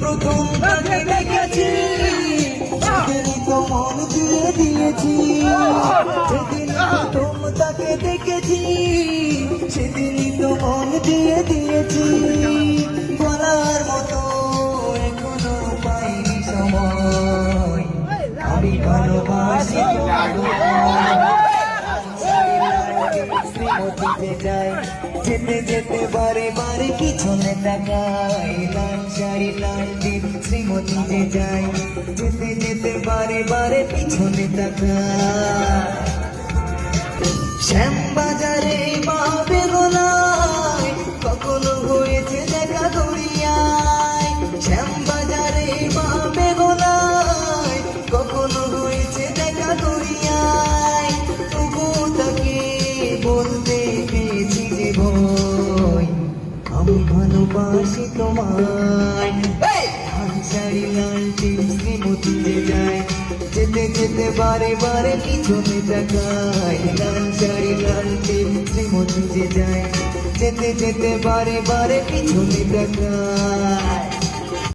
প্রথম তাকে দেখেছি সেদিনই তো মন দিয়ে দিয়েছি। যেদিন প্রথম তাকে দেখেছি সেদিনই তো মন দিয়ে দিয়েছি। বলার মতো এখনো পাইনি সময়, আমি ভালোবাসি শ্রীমতীতে যাই, যেতে যেতে বারে বারে পিছনে তাকাই। লাল শাড়ি লাল টিপ শ্রীমতীতে যাই, যেতে যেতে বারে বারে পিছনে তাকাই। শ্যামবাজারে বা বেগোনায় কখনো হয়েছে দেখা দরিয়ায়। শ্যামবাজারে বা বেগোনায় কখনো হয়েছে দেখা দরিয়ায়। তবু তাকে বলতে পেয়েছি যে ভয়, আমি ভালোবাসি তোমায়। লাল শাড়ি লাল টিপ শ্রীমতীতে যায়, যেতে যেতে বারে বারে পিছনে তাকাই। লাল শাড়ি লাল টিপ শ্রীমতীতে যায়, যেতে যেতে বারে বারে পিছনে তাকাই।